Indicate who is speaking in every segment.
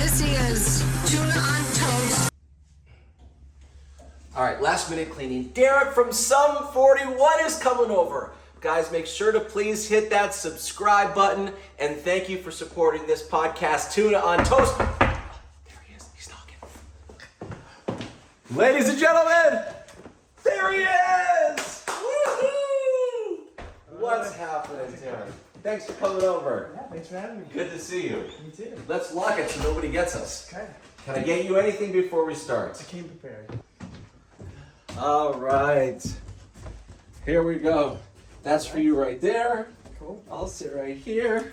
Speaker 1: This is Tuna on Toast.
Speaker 2: All right, last minute cleaning. Deryck from Sum 41 is coming over. Guys, make sure to please hit that subscribe button, and thank you for supporting this podcast, Tuna on Toast. There he is. He's knocking. Ladies and gentlemen, there he is! Woohoo! What's happening, Deryck? Thanks for coming over.
Speaker 3: Yeah, thanks for having me.
Speaker 2: Good to see you.
Speaker 3: Me too.
Speaker 2: Let's lock it so nobody gets us.
Speaker 3: Okay.
Speaker 2: Can I get you anything before we start?
Speaker 3: I came prepared.
Speaker 2: All right. Here we go. That's for you right there.
Speaker 3: Cool.
Speaker 2: I'll sit right here.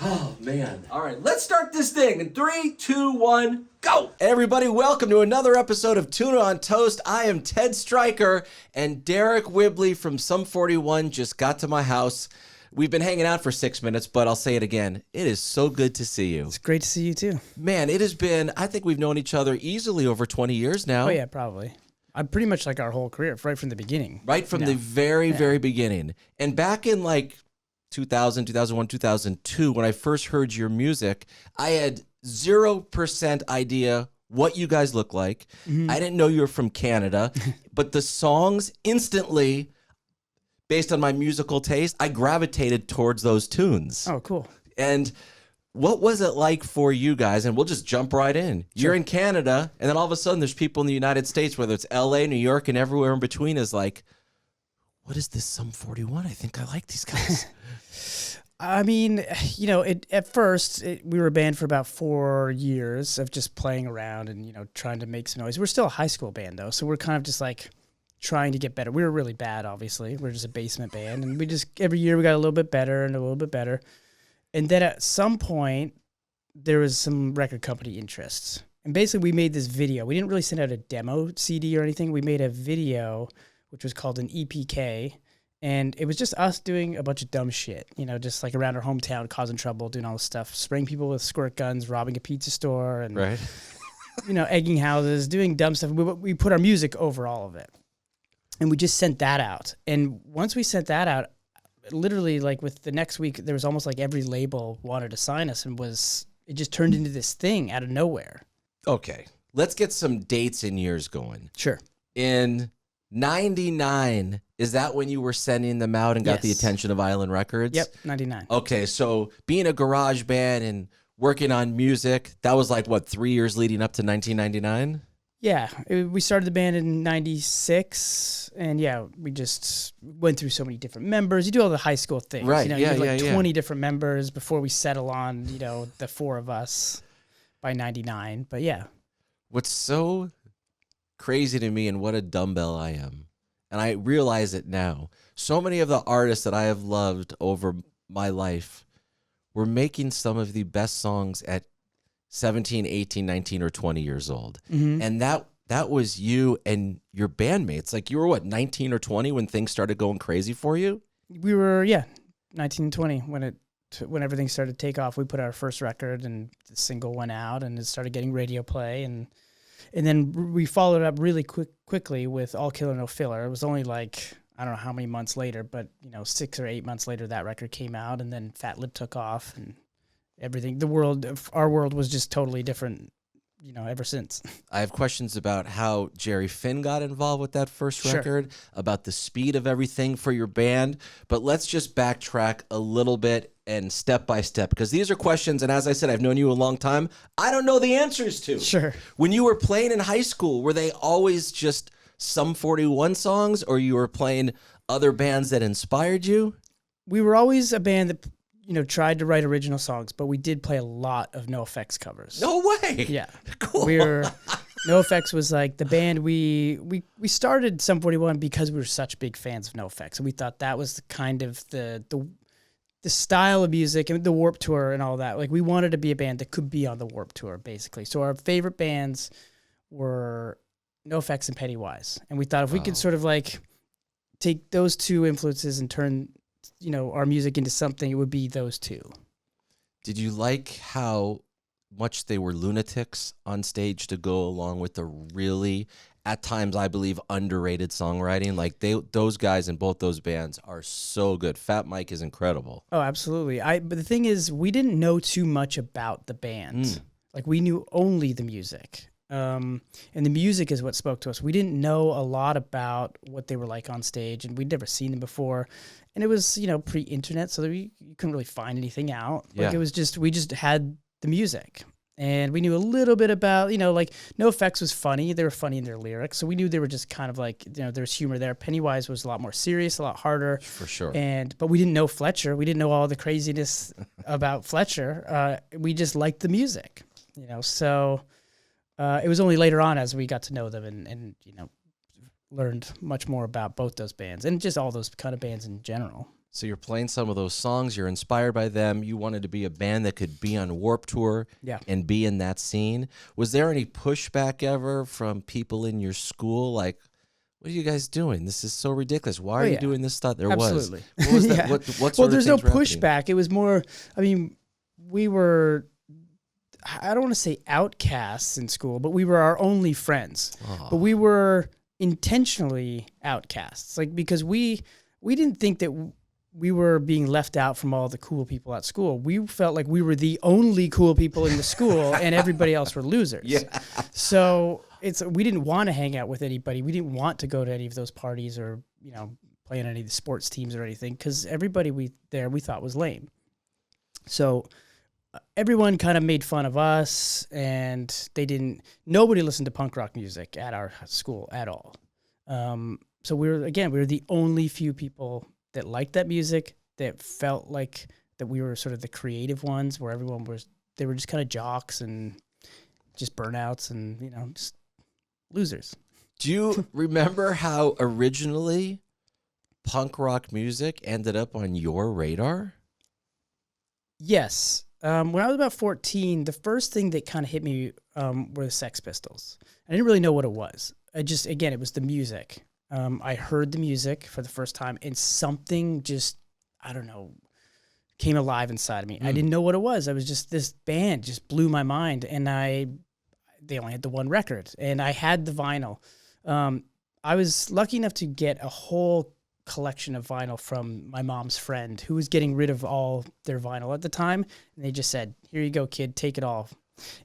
Speaker 2: Oh, man. All right, let's start this thing in 3, 2, 1, go. Everybody, welcome to another episode of Tuna on Toast. I am Ted Stryker, and Deryck Whibley from Sum 41 just got to my house. We've been hanging out for 6 minutes, but I'll say it again. It is so good to see you.
Speaker 3: It's great to see you too.
Speaker 2: Man, it has been, I think we've known each other easily over 20 years now.
Speaker 3: Oh yeah, probably. I'm pretty much like our whole career, right from the beginning.
Speaker 2: Right from the very beginning. And back in like 2000, 2001, 2002, when I first heard your music, I had 0% idea what you guys look like.
Speaker 3: Mm-hmm.
Speaker 2: I didn't know you were from Canada, but the songs instantly, based on my musical taste, I gravitated towards those tunes.
Speaker 3: Oh, cool.
Speaker 2: And what was it like for you guys? And we'll just jump right in. You're in Canada, and then all of a sudden there's people in the United States, whether it's LA, New York, and everywhere in between, is like, what is this Sum 41? I think I like these guys.
Speaker 3: I mean, you know, at first we were a band for about 4 years of just playing around and, you know, trying to make some noise. We're still a high school band though, so we're kind of just like trying to get better. We were really bad, obviously. We're just a basement band, and we just every year we got a little bit better and a little bit better. And then at some point, there was some record company interests. And basically, we made this video. We didn't really send out a demo CD or anything. We made a video, which was called an EPK. And it was just us doing a bunch of dumb shit, you know, just like around our hometown, causing trouble, doing all this stuff, spraying people with squirt guns, robbing a pizza store, and,
Speaker 2: Right.
Speaker 3: you know, egging houses, doing dumb stuff. We put our music over all of it. And we just sent that out. And once we sent that out, literally, like with the next week, there was almost like every label wanted to sign us, and it just turned into this thing out of nowhere.
Speaker 2: Okay, let's get some dates and years going.
Speaker 3: Sure.
Speaker 2: In 99, is that when you were sending them out and got the
Speaker 3: Yes.
Speaker 2: attention of Island Records?
Speaker 3: Yep, 99.
Speaker 2: Okay, so being a garage band and working on music, that was like, what, 3 years leading up to 1999?
Speaker 3: Yeah, we started the band in 96, and yeah, we just went through so many different members. You do all the high school things.
Speaker 2: Right,
Speaker 3: You know,
Speaker 2: yeah,
Speaker 3: you have like
Speaker 2: yeah.
Speaker 3: 20 different members before we settle on, you know, the four of us by 99. But yeah.
Speaker 2: What's so crazy to me, and what a dumbbell I am, and I realize it now, so many of the artists that I have loved over my life were making some of the best songs at 17, 18, 19, or 20 years old.
Speaker 3: Mm-hmm.
Speaker 2: And that was you and your bandmates. Like, you were, what, 19 or 20 when things started going crazy for you?
Speaker 3: We were, 19, 20 when everything started to take off. We put our first record, and the single went out, and it started getting radio play, and then we followed up really quickly with All Killer No Filler. It was only like, I don't know how many months later, but, you know, 6 or 8 months later, that record came out, and then Fat Lip took off, and everything. Our world was just totally different, you know, ever since.
Speaker 2: I have questions about how Jerry Finn got involved with that first
Speaker 3: Sure.
Speaker 2: record, about the speed of everything for your band, but let's just backtrack a little bit and step by step, because these are questions, and as I said, I've known you a long time, I don't know the answers to.
Speaker 3: Sure.
Speaker 2: When you were playing in high school, were they always just Sum 41 songs, or you were playing other bands that inspired you?
Speaker 3: We were always a band that, you know, tried to write original songs, but we did play a lot of No Effects covers.
Speaker 2: No way.
Speaker 3: Yeah.
Speaker 2: Cool.
Speaker 3: No Effects was like the band we started Sum 41 because we were such big fans of No Effects, and we thought that was the kind of the style of music and the Warped Tour and all that. Like, we wanted to be a band that could be on the Warped Tour, basically. So our favorite bands were No Effects and Pennywise, and we thought if we could sort of like take those two influences and turn, you know, our music into something, it would be those two.
Speaker 2: Did you like how
Speaker 4: much they were lunatics on stage to go along with the really, at times, I believe, underrated songwriting. Like those guys in both those bands are so good. Fat Mike is incredible.
Speaker 3: Oh, absolutely. But the thing is, we didn't know too much about the band. Like we knew only the music. And the music is what spoke to us. We didn't know a lot about what they were like on stage, and we'd never seen them before. And it was, pre-internet, so you couldn't really find anything out. Like it was just, we just had the music. And we knew a little bit about, like No Effects was funny. They were funny in their lyrics. So we knew they were just kind of like, there's humor there. Pennywise was a lot more serious, a lot harder.
Speaker 4: For sure.
Speaker 3: But we didn't know Fletcher. We didn't know all the craziness about Fletcher. We just liked the music, so... it was only later on as we got to know them and learned much more about both those bands and just all those kind of bands in general.
Speaker 4: So you're playing some of those songs. You're inspired by them. You wanted to be a band that could be on Warped Tour and be in that scene. Was there any pushback ever from people in your school? Like, what are you guys doing? This is so ridiculous. Why are you doing this stuff?
Speaker 3: Absolutely.
Speaker 4: Was. What was that? What sort of
Speaker 3: there's no
Speaker 4: things were happening?
Speaker 3: pushback. It was more, we were... I don't want to say outcasts in school, but we were our only friends. Oh. But we were intentionally outcasts, like because we didn't think that we were being left out from all the cool people at school. We felt like we were the only cool people in the school, and everybody else were losers. Yeah. So we didn't want to hang out with anybody. We didn't want to go to any of those parties or play in any of the sports teams or anything because everybody we thought was lame. So. Everyone kind of made fun of us, and nobody listened to punk rock music at our school at all. So we were the only few people that liked that music, that felt like that we were sort of the creative ones, where they were just kind of jocks and just burnouts and, just losers.
Speaker 4: Do you remember how originally punk rock music ended up on your radar?
Speaker 3: Yes. When I was about 14, the first thing that kind of hit me were the Sex Pistols. I didn't really know what it was. It was the music. I heard the music for the first time, and something just, I don't know, came alive inside of me. I didn't know what it was. I was just, this band just blew my mind, and they only had the one record, and I had the vinyl. I was lucky enough to get a whole collection of vinyl from my mom's friend who was getting rid of all their vinyl at the time, and they just said, "Here you go, kid, take it all."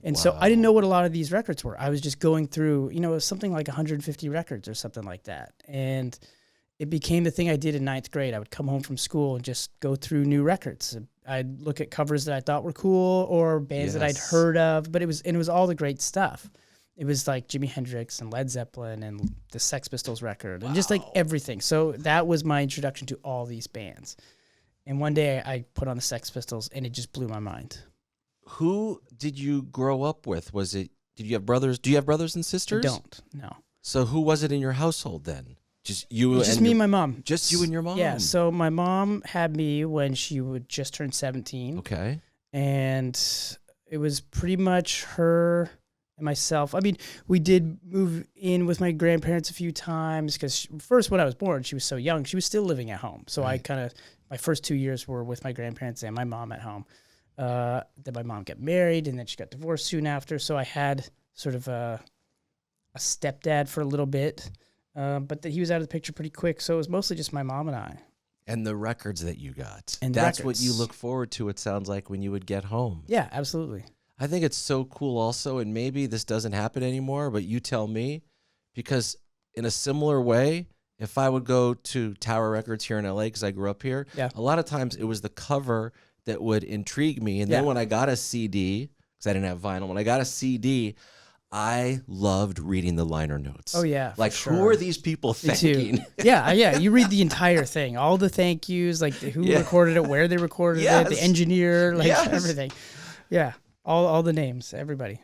Speaker 3: And so I didn't know what a lot of these records were. I was just going through, it was something like 150 records or something like that, and it became the thing I did in 9th grade. I would come home from school and just go through new records. I'd look at covers that I thought were cool or bands that I'd heard of, but it was all the great stuff. It was like Jimi Hendrix and Led Zeppelin and the Sex Pistols record and just like everything. So that was my introduction to all these bands. And one day I put on the Sex Pistols and it just blew my mind.
Speaker 4: Who did you grow up with? Did you have brothers? Do you have brothers and sisters?
Speaker 3: I don't, no.
Speaker 4: So who was it in your household then? Just you
Speaker 3: Just me and my mom.
Speaker 4: Just you and your mom?
Speaker 3: Yeah, so my mom had me when she would just turn 17.
Speaker 4: Okay.
Speaker 3: And it was pretty much her and myself. We did move in with my grandparents a few times because first when I was born, she was so young. She was still living at home. So my first 2 years were with my grandparents and my mom at home. Then my mom got married and then she got divorced soon after. So I had sort of a stepdad for a little bit, but he was out of the picture pretty quick. So it was mostly just my mom and I.
Speaker 4: And the records that you got.
Speaker 3: And
Speaker 4: that's
Speaker 3: records.
Speaker 4: What you look forward to, it sounds like, when you would get home.
Speaker 3: Yeah, absolutely.
Speaker 4: I think it's so cool also, and maybe this doesn't happen anymore, but you tell me, because in a similar way, if I would go to Tower Records here in LA, because I grew up here, a lot of times it was the cover that would intrigue me. And then when I got a CD, because I didn't have vinyl, when I got a CD, I loved reading the liner notes.
Speaker 3: Oh, yeah.
Speaker 4: Like,
Speaker 3: sure.
Speaker 4: Who are these people thanking?
Speaker 3: Yeah. You read the entire thing, all the thank yous, like who recorded it, where they recorded it, the engineer, everything. Yeah. All the names, everybody.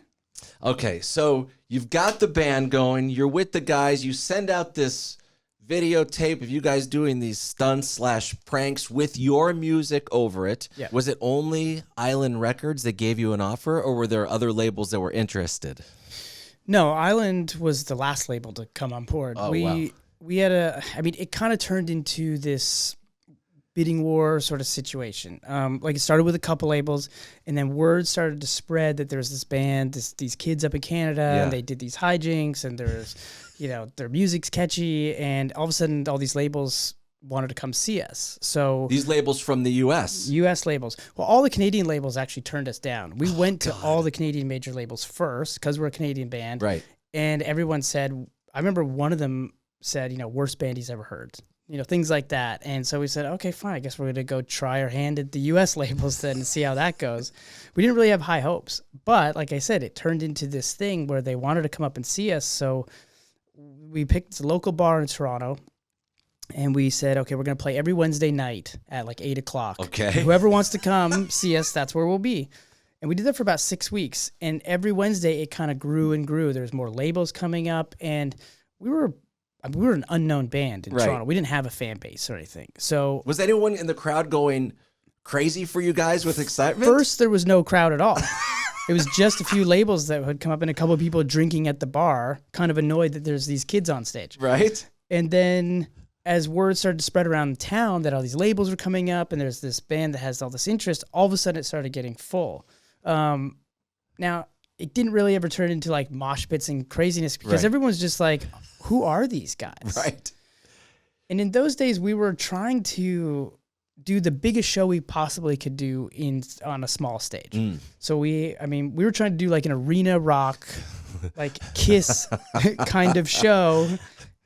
Speaker 4: Okay, so you've got the band going. You're with the guys. You send out this videotape of you guys doing these stunts/pranks with your music over it. Yeah. Was it only Island Records that gave you an offer, or were there other labels that were interested?
Speaker 3: No, Island was the last label to come on board.
Speaker 4: Oh,
Speaker 3: we had it kind of turned into this bidding war sort of situation. Like it started with a couple labels, and then word started to spread that there's this band, these kids up in Canada, and they did these hijinks, and there's, their music's catchy, and all of a sudden all these labels wanted to come see us. So
Speaker 4: these labels from the U.S.
Speaker 3: labels. Well, all the Canadian labels actually turned us down. We went to all the Canadian major labels first because we're a Canadian band.
Speaker 4: Right.
Speaker 3: And everyone said, I remember one of them said, worst band he's ever heard. Things like that. And so we said, okay, fine. I guess we're going to go try our hand at the U.S. labels then and see how that goes. We didn't really have high hopes. But like I said, it turned into this thing where they wanted to come up and see us. So we picked a local bar in Toronto. And we said, okay, we're going to play every Wednesday night at like 8 o'clock.
Speaker 4: Okay.
Speaker 3: Whoever wants to come see us, that's where we'll be. And we did that for about 6 weeks. And every Wednesday, it kind of grew and grew. There's more labels coming up. And we were an unknown band in Toronto. We didn't have a fan base or anything. So
Speaker 4: was anyone in the crowd going crazy for you guys with excitement?
Speaker 3: First, there was no crowd at all. It was just a few labels that had come up and a couple of people drinking at the bar, kind of annoyed that there's these kids on stage.
Speaker 4: Right.
Speaker 3: And then as word started to spread around town that all these labels were coming up and there's this band that has all this interest, all of a sudden it started getting full. Now, it didn't really ever turn into like mosh pits and craziness because everyone's just like, who are these guys?
Speaker 4: Right.
Speaker 3: And in those days, we were trying to do the biggest show we possibly could do on a small stage. So we were trying to do like an arena rock, like Kiss kind of show.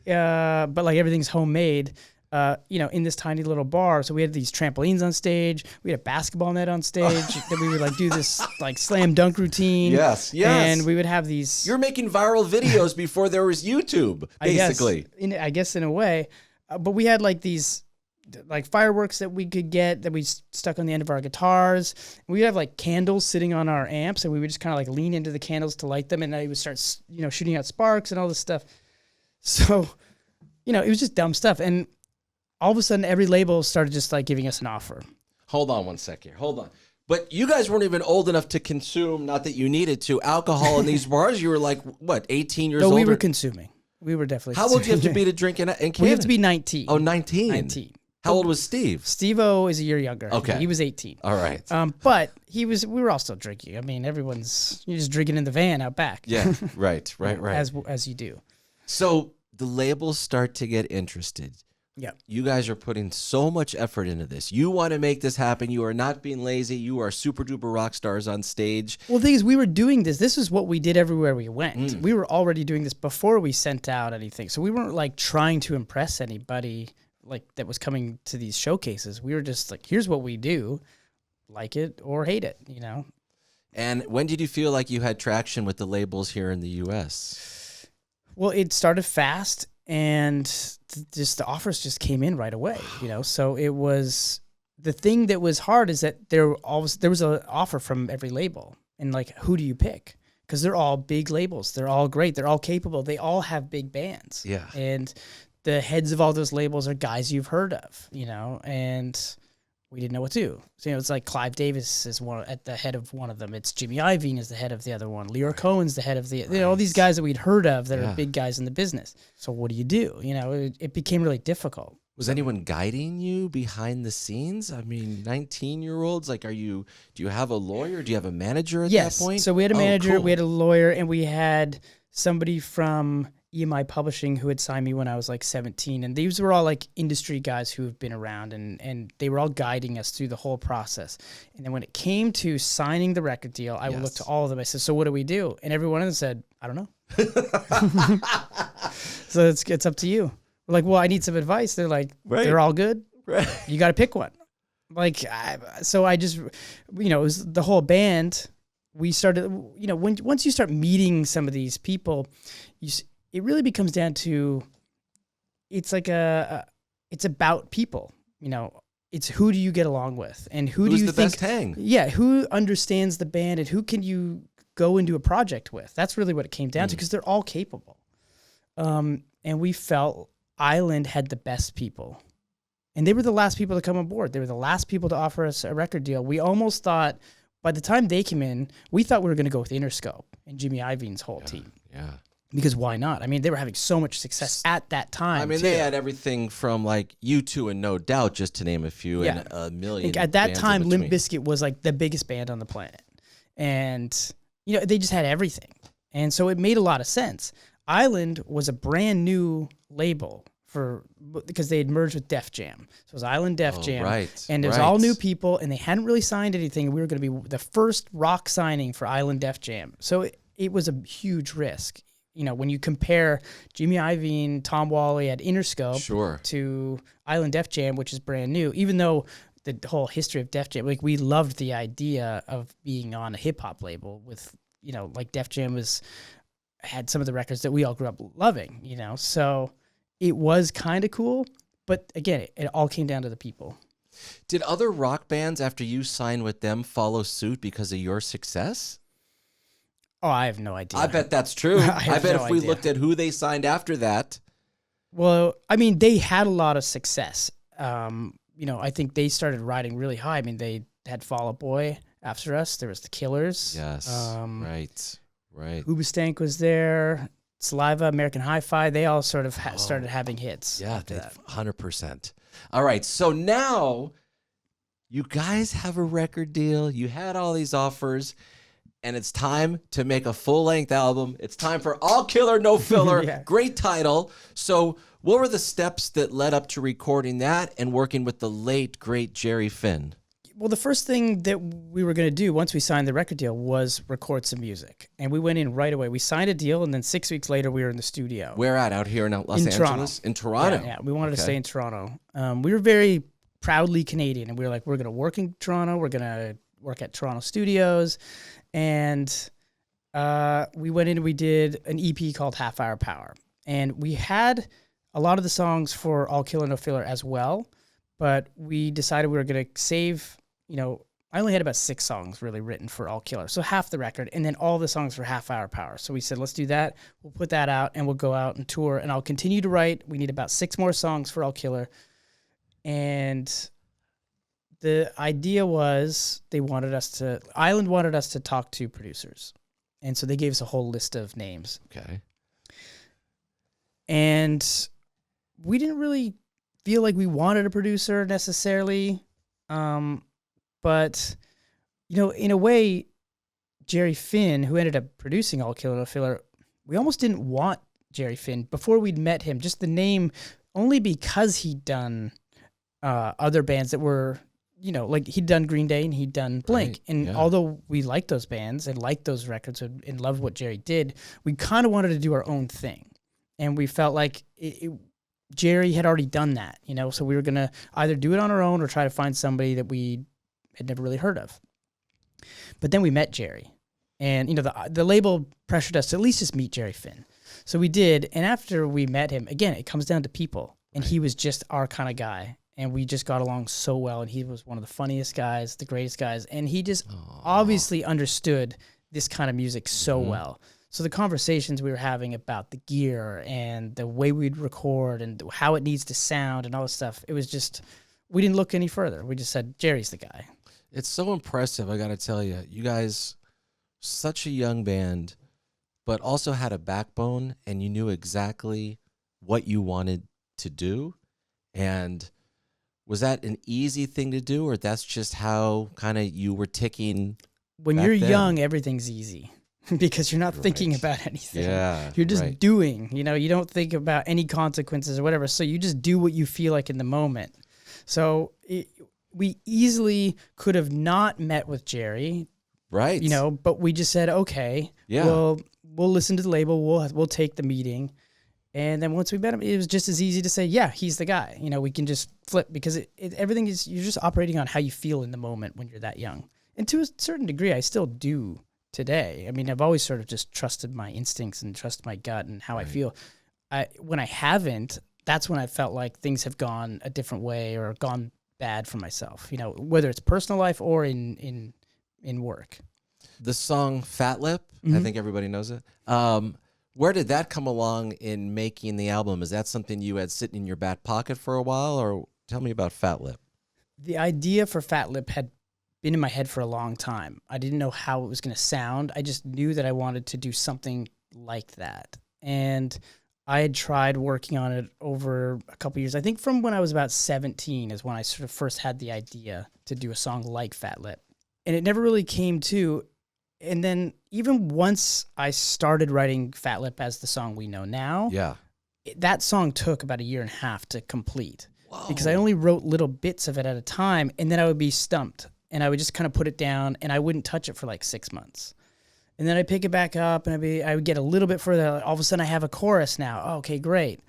Speaker 3: But like everything's homemade, in this tiny little bar. So we had these trampolines on stage. We had a basketball net on stage that we would like do this like slam dunk routine.
Speaker 4: Yes.
Speaker 3: And we would have these.
Speaker 4: You're making viral videos before there was YouTube, basically.
Speaker 3: I guess in a way. But we had like these like fireworks that we could get that we stuck on the end of our guitars. We'd have like candles sitting on our amps, and we would just kind of like lean into the candles to light them, and then they would start, shooting out sparks and all this stuff. So, it was just dumb stuff. And all of a sudden, every label started just like giving us an offer.
Speaker 4: Hold on one sec here. Hold on. But you guys weren't even old enough to consume, not that you needed to, alcohol in these bars. You were like, what, 18 years old?
Speaker 3: No, we were consuming. We were definitely
Speaker 4: How old do you have to be to drink in Canada?
Speaker 3: We have to be 19.
Speaker 4: Oh, 19.
Speaker 3: 19.
Speaker 4: How old was Steve?
Speaker 3: Steve-O is a year younger.
Speaker 4: Okay.
Speaker 3: He was 18.
Speaker 4: All right.
Speaker 3: But we were all still drinking. You're just drinking in the van out back.
Speaker 4: Yeah, right.
Speaker 3: As you do.
Speaker 4: So the labels start to get interested.
Speaker 3: Yeah.
Speaker 4: You guys are putting so much effort into this. You want to make this happen. You are not being lazy. You are super duper rock stars on stage.
Speaker 3: Well, the thing is, we were doing this. This is what we did everywhere we went. We were already doing this before we sent out anything. So we weren't like trying to impress anybody like that was coming to these showcases. We were just like, here's what we do. Like it or hate it,
Speaker 4: And when did you feel like you had traction with the labels here in the U.S.?
Speaker 3: Well, it started fast, and just the offers just came in right away, So it was the thing that was hard is that there was an offer from every label, and like, who do you pick? Because they're all big labels, they're all great, they're all capable, they all have big bands, and the heads of all those labels are guys you've heard of, and we didn't know what to do. So, it's like Clive Davis is at the head of one of them. It's Jimmy Iovine is the head of the other one. Leora Cohen's the head of the, all these guys that we'd heard of that are big guys in the business. So what do? It became really difficult.
Speaker 4: Was anyone guiding you behind the scenes? 19-year-olds, like, do you have a lawyer? Do you have a manager at that point?
Speaker 3: So we had a manager,
Speaker 4: cool.
Speaker 3: We had a lawyer, and we had somebody from EMI Publishing who had signed me when I was like 17. And these were all like industry guys who have been around, and they were all guiding us through the whole process. And then when it came to signing the record deal, I would look to all of them. I said, so what do we do? And every one of them said, I don't know. So it's up to you. We're like, well, I need some advice. They're like, they're all good.
Speaker 4: Right.
Speaker 3: You got to pick one. So I just, it was the whole band. We started, once you start meeting some of these people, it really becomes down to, it's like it's about people, it's who do you get along with, and who's do you
Speaker 4: the
Speaker 3: think,
Speaker 4: best hang?
Speaker 3: Yeah, who understands the band, and who can you go into a project with? That's really what it came down to, because they're all capable. And we felt Island had the best people, and they were the last people to come on board. They were the last people to offer us a record deal. We almost thought, by the time they came in, we thought we were going to go with Interscope and Jimmy Iovine's whole team.
Speaker 4: Yeah.
Speaker 3: Because why not? I mean, they were having so much success at that time.
Speaker 4: I mean, they had everything from like U2 and No Doubt, just to name a few, and a million.
Speaker 3: At that
Speaker 4: bands
Speaker 3: time,
Speaker 4: in
Speaker 3: Limp
Speaker 4: between.
Speaker 3: Bizkit was like the biggest band on the planet. And, you know, they just had everything. And so it made a lot of sense. Island was a brand new label because they had merged with Def Jam. So it was Island Def Jam.
Speaker 4: Right,
Speaker 3: And it was all new people, and they hadn't really signed anything. We were going to be the first rock signing for Island Def Jam. So it was a huge risk. You know, when you compare Jimmy Iovine, Tom Whalley at Interscope to Island Def Jam, which is brand new, even though the whole history of Def Jam, like we loved the idea of being on a hip hop label with, you know, like Def Jam had some of the records that we all grew up loving, you know, so it was kind of cool. But again, it all came down to the people.
Speaker 4: Did other rock bands, after you signed with them, follow suit because of your success?
Speaker 3: Oh, I have no idea.
Speaker 4: I bet that's true. I bet if we looked at who they signed after that.
Speaker 3: Well, I mean, they had a lot of success. You know, I think they started riding really high. I mean, they had Fall Out Boy after us. There was the Killers.
Speaker 4: Yes, right.
Speaker 3: Hoobastank was there. Saliva, American Hi-Fi. They all sort of started having hits.
Speaker 4: Yeah, 100%. All right, so now you guys have a record deal. You had all these offers. And it's time to make a full-length album. It's time for All Killer, No Filler.
Speaker 3: Yeah.
Speaker 4: Great title. So what were the steps that led up to recording that and working with the late, great Jerry Finn?
Speaker 3: Well, the first thing that we were going to do once we signed the record deal was record some music. And we went in right away. We signed a deal, and then 6 weeks later, we were in the studio.
Speaker 4: Where at? Out here in Los Angeles?
Speaker 3: Toronto.
Speaker 4: In Toronto?
Speaker 3: Yeah, we wanted to stay in Toronto. We were very proudly Canadian, and we were like, we're going to work in Toronto. We're going to work at Toronto studios. And we went in and we did an EP called Half Hour Power. And we had a lot of the songs for All Killer, No Filler as well. But we decided we were going to save, you know, I only had about 6 songs really written for All Killer. So half the record, and then all the songs for Half Hour Power. So we said, let's do that. We'll put that out and we'll go out and tour. And I'll continue to write. We need about 6 more songs for All Killer. And the idea was Island wanted us to talk to producers. And so they gave us a whole list of names.
Speaker 4: Okay.
Speaker 3: And we didn't really feel like we wanted a producer necessarily. But, you know, in a way, Jerry Finn, who ended up producing All Killer, No Filler, we almost didn't want Jerry Finn before we'd met him. Just the name, only because he'd done other bands that were, you know, like he'd done Green Day and he'd done Blink.
Speaker 4: Right,
Speaker 3: and although we liked those bands and liked those records and loved what Jerry did, we kind of wanted to do our own thing. And we felt like Jerry had already done that, you know, so we were going to either do it on our own or try to find somebody that we had never really heard of. But then we met Jerry. And, you know, the label pressured us to at least just meet Jerry Finn. So we did. And after we met him, again, it comes down to people. And he was just our kind of guy. And we just got along so well. And he was one of the funniest guys, the greatest guys. And he just obviously understood this kind of music so well. So the conversations we were having about the gear and the way we'd record and how it needs to sound and all this stuff, it was just, we didn't look any further. We just said, Jerry's the guy.
Speaker 4: It's so impressive, I got to tell you. You guys, such a young band, but also had a backbone, and you knew exactly what you wanted to do. And was that an easy thing to do, or that's just how kind of you were ticking?
Speaker 3: When you're young, everything's easy because you're not thinking about anything.
Speaker 4: Yeah,
Speaker 3: you're just doing. You know, you don't think about any consequences or whatever. So you just do what you feel like in the moment. So we easily could have not met with Jerry,
Speaker 4: right?
Speaker 3: You know, but we just said, okay, we'll listen to the label. We'll take the meeting. And then once we met him, it was just as easy to say, yeah, he's the guy. You know, we can just flip because everything is, you're just operating on how you feel in the moment when you're that young. And to a certain degree, I still do today. I mean, I've always sort of just trusted my instincts and trust my gut and how I feel. When I haven't, that's when I felt like things have gone a different way or gone bad for myself, you know, whether it's personal life or in work.
Speaker 4: The song Fat Lip, I think everybody knows it. Where did that come along in making the album? Is that something you had sitting in your back pocket for a while, or tell me about Fat Lip?
Speaker 3: The idea for Fat Lip had been in my head for a long time. I didn't know how it was going to sound. I just knew that I wanted to do something like that. and I had tried working on it over a couple years. I think from when I was about 17 is when I sort of first had the idea to do a song like Fat Lip. And it never really came to. And then even once I started writing Fat Lip as the song we know now, that song took about 1.5 years to complete. Whoa. Because I only wrote little bits of it at a time, and then I would be stumped. And I would just kind of put it down, and I wouldn't touch it for like 6 months. And then I'd pick it back up, and I would get a little bit further. All of a sudden, I have a chorus now. Oh, okay, great.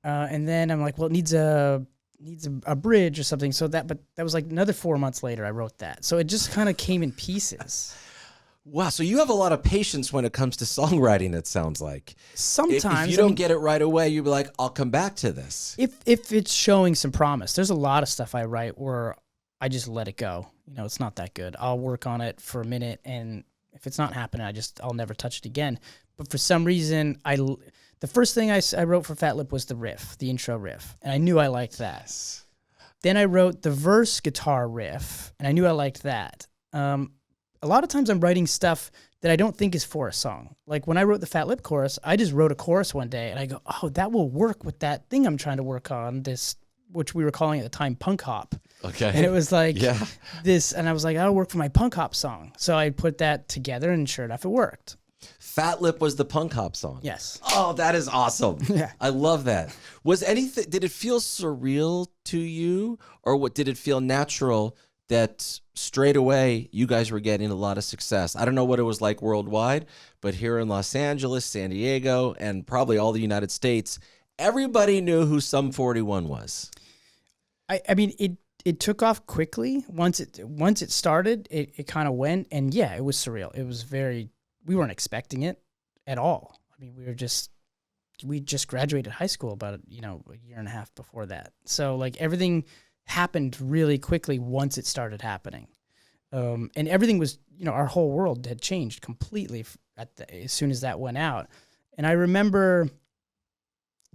Speaker 3: And then I'm like, well, it needs a bridge or something. But that was like another 4 months later, I wrote that. So it just kind of came in pieces.
Speaker 4: Wow, so you have a lot of patience when it comes to songwriting, it sounds like.
Speaker 3: Sometimes.
Speaker 4: If you don't get it right away, you'll be like, I'll come back to this.
Speaker 3: If it's showing some promise. There's a lot of stuff I write where I just let it go. It's not that good. I'll work on it for a minute, and if it's not happening, I'll never touch it again. But for some reason, the first thing I wrote for Fat Lip was the riff, the intro riff, and I knew I liked that. Yes. Then I wrote the verse guitar riff, and I knew I liked that. A lot of times I'm writing stuff that I don't think is for a song. Like when I wrote the Fat Lip chorus, I just wrote a chorus one day, and I go, oh, that will work with that thing I'm trying to work on, which we were calling at the time punk hop.
Speaker 4: Okay.
Speaker 3: And it was like this, and I was like, that'll work for my punk hop song. So I put that together, and sure enough, it worked.
Speaker 4: Fat Lip was the punk hop song.
Speaker 3: Yes.
Speaker 4: Oh, that is awesome.
Speaker 3: Yeah.
Speaker 4: I love that. Did it feel surreal to you, or did it feel natural that straight away you guys were getting a lot of success? I don't know what it was like worldwide, but here in Los Angeles, San Diego, and probably all the United States, everybody knew who Sum 41 was.
Speaker 3: I mean, it took off quickly. Once it started, it kind of went, and yeah, it was surreal. It was we weren't expecting it at all. I mean, we just graduated high school about 1.5 years before that. So like everything happened really quickly once it started happening. And everything was, our whole world had changed completely as soon as that went out. And I remember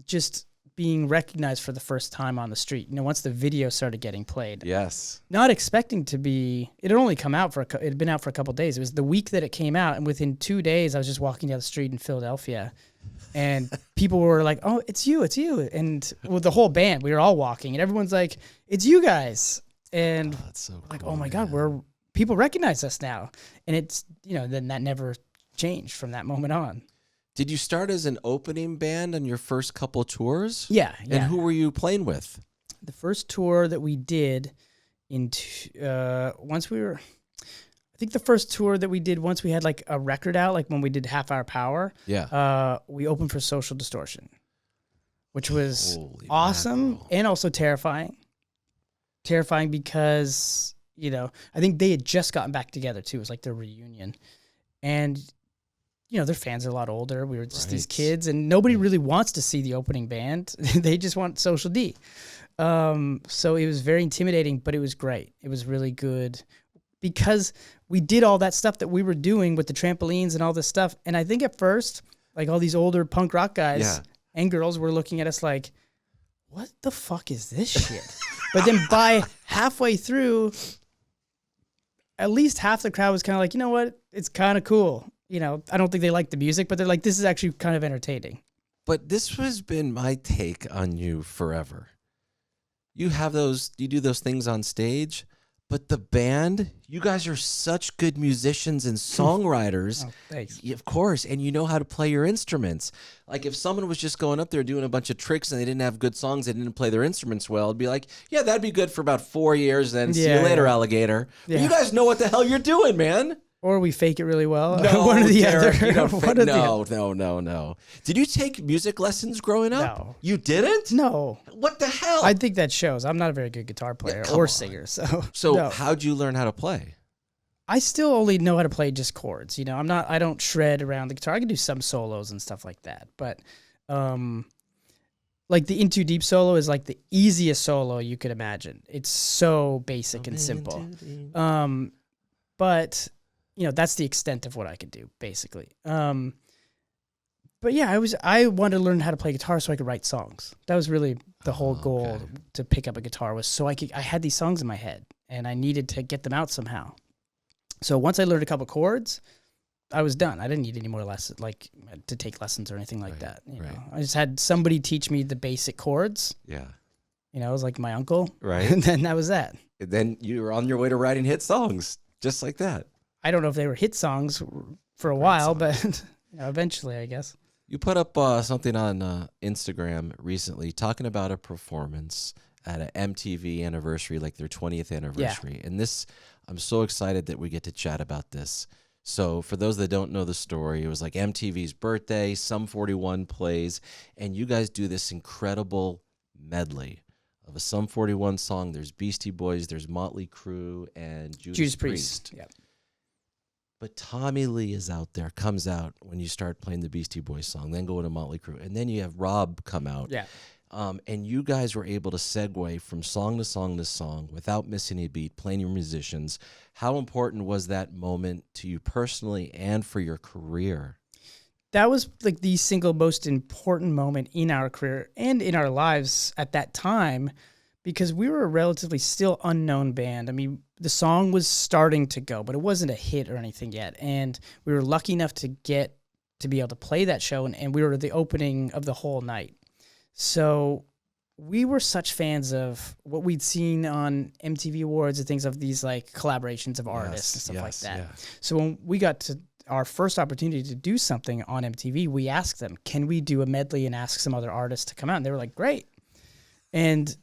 Speaker 3: just being recognized for the first time on the street. Once the video started getting played.
Speaker 4: Yes.
Speaker 3: Not expecting to be. It had only come out it had been out for a couple of days. It was the week that it came out, and within 2 days, I was just walking down the street in Philadelphia, and people were like, "Oh, it's you!" And with the whole band, we were all walking, and everyone's like, "It's you guys!" And
Speaker 4: that's so cool,
Speaker 3: like, "Oh my God, people recognize us now!" And it's then that never changed from that moment on.
Speaker 4: Did you start as an opening band on your first couple tours?
Speaker 3: Yeah.
Speaker 4: And who were you playing with?
Speaker 3: The first tour that we did once we were, I think the first tour that we did once we had like a record out, like when we did Half Hour Power.
Speaker 4: Yeah.
Speaker 3: We opened for Social Distortion, which was awesome and also terrifying. Terrifying because, I think they had just gotten back together too. It was like their reunion. And their fans are a lot older. We were just these kids, and nobody really wants to see the opening band. They just want Social D. So it was very intimidating, but it was great. It was really good because we did all that stuff that we were doing with the trampolines and all this stuff. And I think at first, like all these older punk rock guys and girls were looking at us like, what the fuck is this shit? But then by halfway through, at least half the crowd was kind of like, you know what? It's kind of cool. I don't think they like the music, but they're like, this is actually kind of entertaining.
Speaker 4: But this has been my take on you forever. You do those things on stage, but the band, you guys are such good musicians and songwriters.
Speaker 3: Oh, thanks.
Speaker 4: Of course, and you know how to play your instruments. Like if someone was just going up there doing a bunch of tricks and they didn't have good songs, they didn't play their instruments well, it'd be like, yeah, that'd be good for about 4 years, then see you later, alligator.
Speaker 3: Yeah.
Speaker 4: But you guys know what the hell you're doing, man.
Speaker 3: Or we fake it really well.
Speaker 4: No,
Speaker 3: one or the
Speaker 4: Deryck,
Speaker 3: other.
Speaker 4: No. Did you take music lessons growing up?
Speaker 3: No.
Speaker 4: You didn't?
Speaker 3: No.
Speaker 4: What the hell?
Speaker 3: I think that shows. I'm not a very good guitar player or singer. So no.
Speaker 4: How'd you learn how to play?
Speaker 3: I still only know how to play just chords. I don't shred around the guitar. I can do some solos and stuff like that. But like the In Too Deep solo is like the easiest solo you could imagine. It's so basic and simple. But that's the extent of what I could do, basically. But yeah, I wanted to learn how to play guitar so I could write songs. That was really the whole goal to pick up a guitar, was so I had these songs in my head and I needed to get them out somehow. So once I learned a couple chords, I was done. I didn't need any more lessons, like to take lessons or anything like that. You
Speaker 4: right.
Speaker 3: know, I just had somebody teach me the basic chords.
Speaker 4: Yeah.
Speaker 3: You know, it was like my uncle.
Speaker 4: Right.
Speaker 3: And then that was that.
Speaker 4: And then you were on your way to writing hit songs, just like that.
Speaker 3: I don't know if they were hit songs for a while, but you know, eventually, I guess.
Speaker 4: You put up something on Instagram recently talking about a performance at an MTV anniversary, like their 20th anniversary. And this, I'm so excited that we get to chat about this. So for those that don't know the story, it was like MTV's birthday, Sum 41 plays, and you guys do this incredible medley of a Sum 41 song. There's Beastie Boys, there's Motley Crue, and Judas Priest.
Speaker 3: Yep.
Speaker 4: But Tommy Lee is out there, comes out when you start playing the Beastie Boys song, then go to Motley Crue, and then you have Rob come out.
Speaker 3: Yeah.
Speaker 4: And you guys were able to segue from song to song to song without missing a beat, playing your musicians. How important was that moment to you personally and for your career?
Speaker 3: That was like the single most important moment in our career and in our lives at that time, because we were a relatively still unknown band. I mean, the song was starting to go, but it wasn't a hit or anything yet. And we were lucky enough to get to be able to play that show, and we were the opening of the whole night. So we were such fans of what we'd seen on MTV Awards and things, of these like collaborations of artists and stuff like that. Yeah. So when we got to our first opportunity to do something on MTV, we asked them, can we do a medley and ask some other artists to come out? And they were like, great. And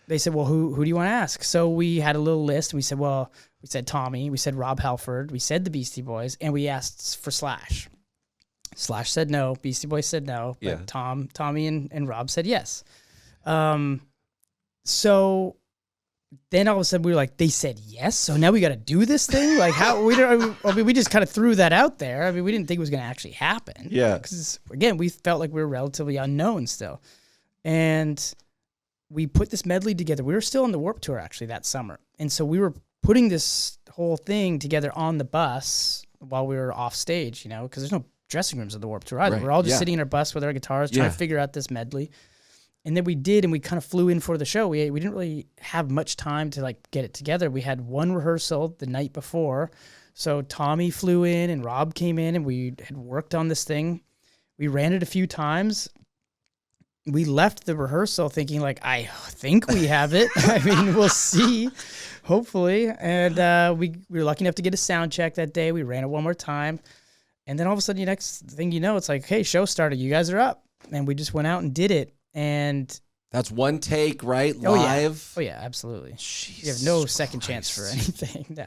Speaker 3: they said, well, who do you want to ask? So we had a little list, and we said, well, we said Tommy, we said Rob Halford, we said the Beastie Boys, and we asked for Slash. Slash said no, Beastie Boys said no, but Tommy and Rob said yes. So then all of a sudden we were like, they said yes, so now we got to do this thing? Like, how? We just kind of threw that out there. I mean, we didn't think it was going to actually happen.
Speaker 4: Yeah.
Speaker 3: Because, again, we felt like we were relatively unknown still. And we put this medley together. We were still on the Warped Tour, actually, that summer. And so we were putting this whole thing together on the bus while we were off stage, you know, because there's no dressing rooms at the Warped Tour either.
Speaker 4: Right.
Speaker 3: We're all just sitting in our bus with our guitars trying to figure out this medley. And then we did, and we kind of flew in for the show. We didn't really have much time to like get it together. We had one rehearsal the night before. So Tommy flew in and Rob came in, and we had worked on this thing. We ran it a few times. We left the rehearsal thinking like, I think we have it. I mean, we'll see, hopefully. And we were lucky enough to get a sound check that day. We ran it one more time. And then all of a sudden, the next thing you know, it's like, hey, show started. You guys are up. And we just went out and did it. And
Speaker 4: that's one take, right?
Speaker 3: Live? Oh, yeah, absolutely.
Speaker 4: Jesus
Speaker 3: you have no second chance for anything.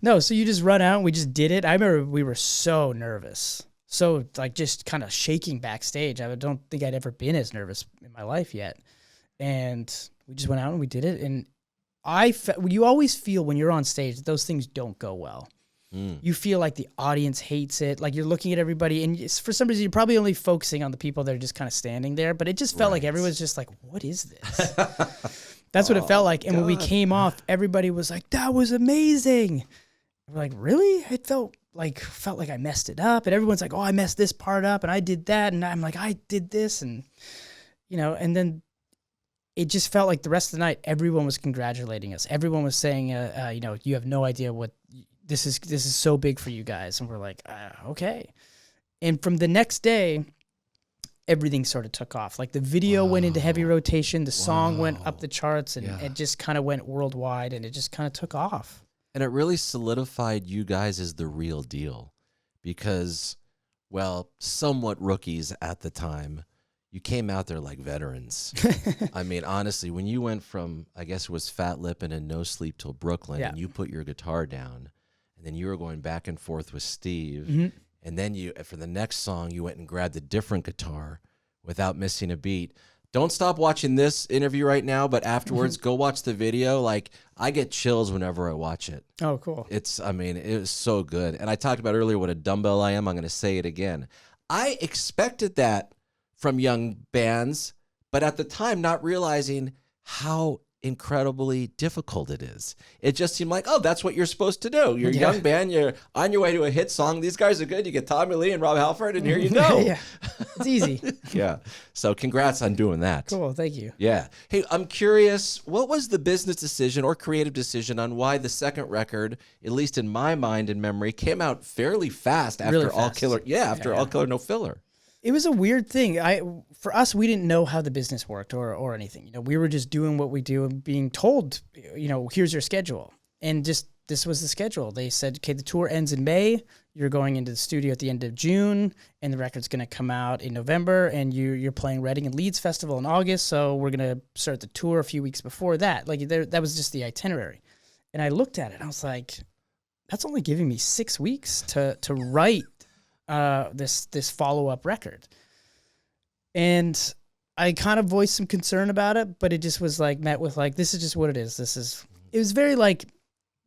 Speaker 3: No, so you just run out, and we just did it. I remember we were so nervous. So, like, just kind of shaking backstage. I don't think I'd ever been as nervous in my life yet. And we just went out and we did it. And you always feel when you're on stage that those things don't go well. You feel like the audience hates it. Like, you're looking at everybody, and for some reason, you're probably only focusing on the people that are just kind of standing there. But it just felt like everyone's just like, what is this? That's what it felt like. And when we came off, everybody was like, that was amazing. We're like, really? It felt like I messed it up. And everyone's like, oh, I messed this part up, and I did that. And I'm like, I did this. And, you know, and then it just felt like the rest of the night, everyone was congratulating us. Everyone was saying, you know, you have no idea what this is so big for you guys. And we're like, okay. And from the next day, everything sort of took off. Like, the video went into heavy rotation. The song went up the charts, and it just kind of went worldwide, and it just kind of took off.
Speaker 4: And it really solidified you guys as the real deal because, well, somewhat rookies at the time, you came out there like veterans. I mean, honestly, when you went from, I guess it was Fat Lippin' and No Sleep Till Brooklyn, and you put your guitar down, and then you were going back and forth with Steve, and then you, for the next song, you went and grabbed a different guitar without missing a beat. Don't stop watching this interview right now, but afterwards, go watch the video. Like, I get chills whenever I watch it.
Speaker 3: Oh, cool.
Speaker 4: I mean, it was so good. And I talked about earlier what a dumbbell I am. I'm going to say it again. I expected that from young bands, but at the time, not realizing how incredibly difficult it is. It just seemed like, oh, that's what you're supposed to do. You're a
Speaker 3: Yeah.
Speaker 4: young band. You're on your way to a hit song. These guys are good. You get Tommy Lee and Rob Halford, and here you go.
Speaker 3: Yeah, it's easy.
Speaker 4: Yeah. So congrats on doing that.
Speaker 3: Cool, thank you.
Speaker 4: Yeah. Hey, I'm curious, what was the business decision or creative decision on why the second record, at least in my mind and memory, came out fairly fast after
Speaker 3: Really
Speaker 4: All
Speaker 3: fast.
Speaker 4: Killer? Yeah, after All Killer No Filler.
Speaker 3: It was a weird thing. For us, we didn't know how the business worked or anything. You know, we were just doing what we do and being told, you know, here's your schedule. And just this was the schedule. They said, okay, the tour ends in May. You're going into the studio at the end of June, and the record's going to come out in November, and you're playing Reading and Leeds Festival in August, so we're going to start the tour a few weeks before that. Like, that was just the itinerary. And I looked at it, and I was like, that's only giving me 6 weeks to write this follow-up record. And I kind of voiced some concern about it, but it just was like met with like, this is just what it is. It was very like,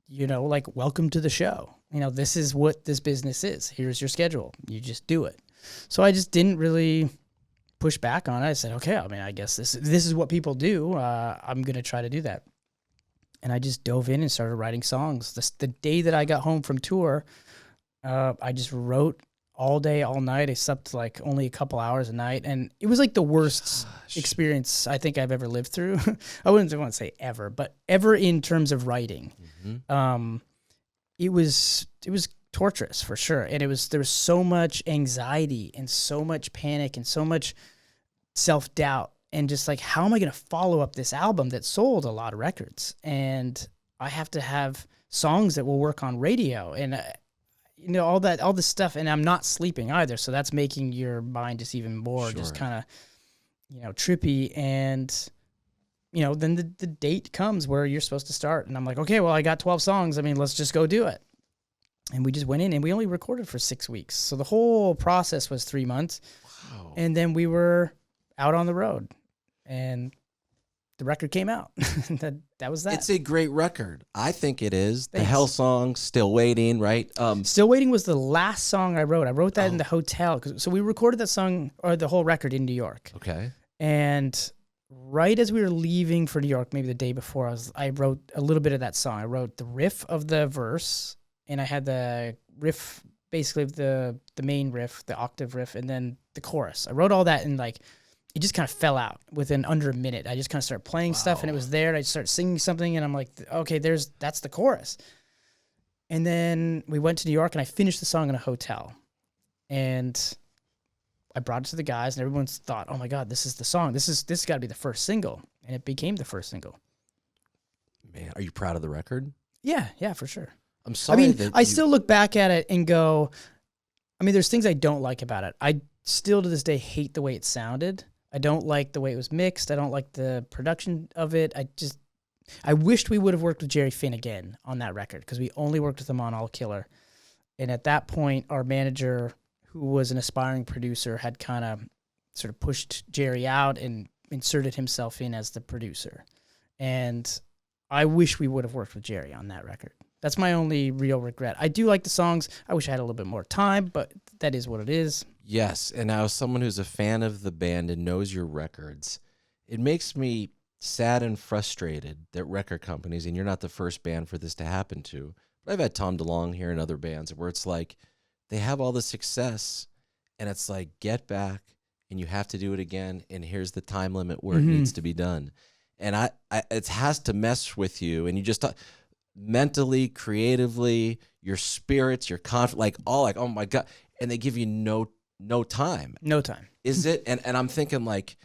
Speaker 3: you know, like, welcome to the show. You know, this is what this business is. Here's your schedule. You just do it. So I just didn't really push back on it. I said, okay, I mean, I guess this is what people do. I'm going to try to do that. And I just dove in and started writing songs. The day that I got home from tour, I just wrote all day, all night. I slept like only a couple hours a night. And it was like the worst experience I think I've ever lived through. I wouldn't want to say ever, but ever in terms of writing. Mm-hmm. It was torturous for sure. And there was so much anxiety and so much panic and so much self-doubt and just like, how am I going to follow up this album that sold a lot of records? And I have to have songs that will work on radio and, you know, all this stuff. And I'm not sleeping either. So that's making your mind just even more just kind of, you know, trippy. And, you know, then the date comes where you're supposed to start. And I'm like, okay, well, I got 12 songs. I mean, let's just go do it. And we just went in and we only recorded for 6 weeks. So the whole process was 3 months. Wow. And then we were out on the road and the record came out. that was that.
Speaker 4: It's a great record. I think it is.
Speaker 3: Thanks.
Speaker 4: The Hell song, Still Waiting, right?
Speaker 3: Still Waiting was the last song I wrote. I wrote that in the hotel. So we recorded that song or the whole record in New York.
Speaker 4: Okay.
Speaker 3: And right as we were leaving for New York, maybe the day before, I wrote a little bit of that song. I wrote the riff of the verse, and I had the riff, basically the main riff, the octave riff, and then the chorus. I wrote all that, and like it just kind of fell out within under a minute. I just kind of started playing stuff, and it was there. And I started singing something, and I'm like, okay, that's the chorus. And then we went to New York, and I finished the song in a hotel, and I brought it to the guys, and everyone's thought, "Oh my God, this is the song. This got to be the first single," and it became the first single.
Speaker 4: Man, are you proud of the record?
Speaker 3: Yeah, for sure.
Speaker 4: I'm sorry.
Speaker 3: I mean, I still look back at it and go, I mean, there's things I don't like about it. I still to this day hate the way it sounded. I don't like the way it was mixed. I don't like the production of it. I wished we would have worked with Jerry Finn again on that record because we only worked with him on All Killer. And at that point, our manager, who was an aspiring producer, had kind of sort of pushed Jerry out and inserted himself in as the producer. And I wish we would have worked with Jerry on that record. That's my only real regret. I do like the songs. I wish I had a little bit more time, but that is what it is.
Speaker 4: Yes, and now as someone who's a fan of the band and knows your records, it makes me sad and frustrated that record companies, and you're not the first band for this to happen to, but I've had Tom DeLonge here and other bands where it's like they have all the success, and it's like, get back, and you have to do it again, and here's the time limit where it needs to be done. And it has to mess with you, and you just mentally, creatively, your spirits, your confidence, like all like, oh my God, and they give you no time.
Speaker 3: No time.
Speaker 4: Is it? And I'm thinking like,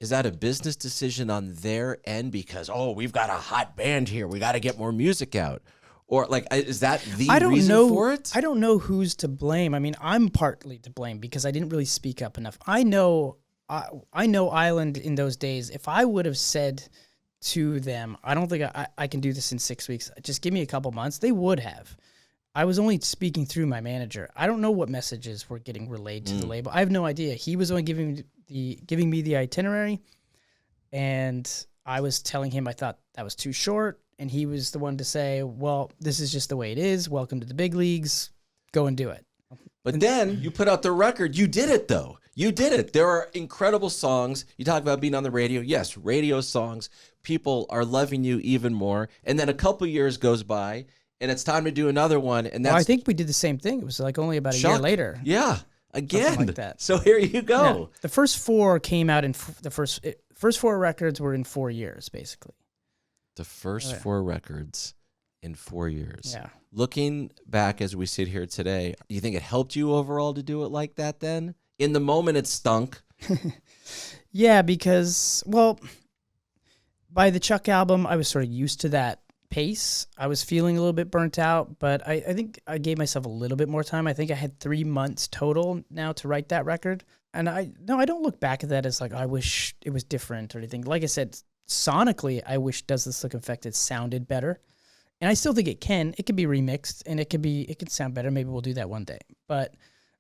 Speaker 4: is that a business decision on their end because, oh, we've got a hot band here, we got to get more music out? Or like, is that the reason for it?
Speaker 3: I don't know who's to blame. I mean, I'm partly to blame because I didn't really speak up enough. I know Island in those days. If I would have said to them, I don't think I can do this in 6 weeks, just give me a couple months, they would have. I was only speaking through my manager. I don't know what messages were getting relayed to the label. I have no idea. He was only giving me the itinerary, and I was telling him I thought that was too short, and he was the one to say, well, this is just the way it is. Welcome to the big leagues. Go and do it.
Speaker 4: But then you put out the record. You did it, though. You did it. There are incredible songs. You talk about being on the radio. Yes, radio songs. People are loving you even more. And then a couple years goes by, and it's time to do another one. And that's
Speaker 3: Well, I think we did the same thing. It was like only about a year later.
Speaker 4: Yeah, again.
Speaker 3: Something like that.
Speaker 4: So here you go.
Speaker 3: Yeah. The first four came out in the first four records were in 4 years, basically.
Speaker 4: The first 4 records in 4 years.
Speaker 3: Yeah.
Speaker 4: Looking back as we sit here today, do you think it helped you overall to do it like that then? In the moment, it stunk.
Speaker 3: Yeah, because, well, by the Chuck album, I was sort of used to that pace. I was feeling a little bit burnt out, but I think I gave myself a little bit more time. I think I had 3 months total now to write that record. And I don't look back at that as like, I wish it was different or anything. Like I said, sonically, I wish Does This Look Infected sounded better. And I still think it can. It can be remixed, and it can sound better. Maybe we'll do that one day. But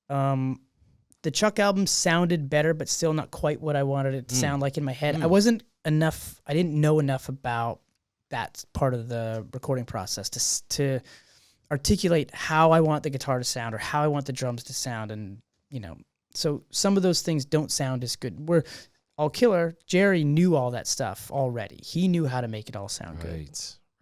Speaker 3: the Chuck album sounded better, but still not quite what I wanted it to sound like in my head. I didn't know enough about that part of the recording process to articulate how I want the guitar to sound or how I want the drums to sound. And, so some of those things don't sound as good. Where All Killer, Jerry knew all that stuff already. He knew how to make it all sound good.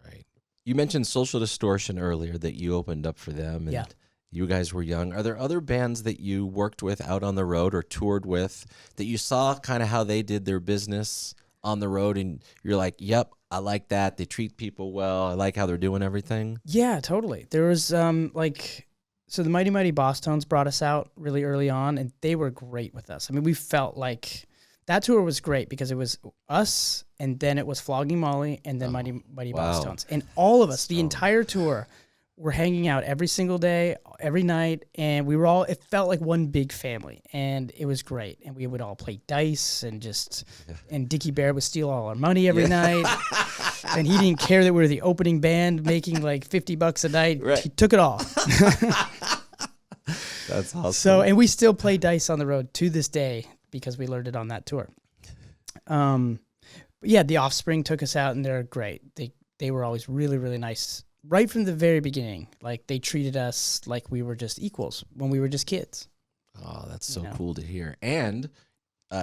Speaker 4: Right. You mentioned Social Distortion earlier, that you opened up for them, and you guys were young. Are there other bands that you worked with out on the road or toured with that you saw kind of how they did their business on the road, and you're like, yep, I like that. They treat people well. I like how they're doing everything.
Speaker 3: Yeah, totally. There was so the Mighty Mighty Boss Tones brought us out really early on, and they were great with us. I mean, we felt like that tour was great because it was us, and then it was Flogging Molly, and then Mighty Boss Tones. And all of us, the entire tour, were hanging out every single day, every night, and we were it felt like one big family, and it was great. And we would all play dice and Dickie Bear would steal all our money every night. And he didn't care that we were the opening band making like $50 a night. Right. He took it all.
Speaker 4: That's awesome.
Speaker 3: So, and we still play dice on the road to this day because we learned it on that tour. But yeah, The Offspring took us out, and they're great. They were always really, really nice. Right from the very beginning, like they treated us like we were just equals when we were just kids.
Speaker 4: Oh, that's so cool to hear. And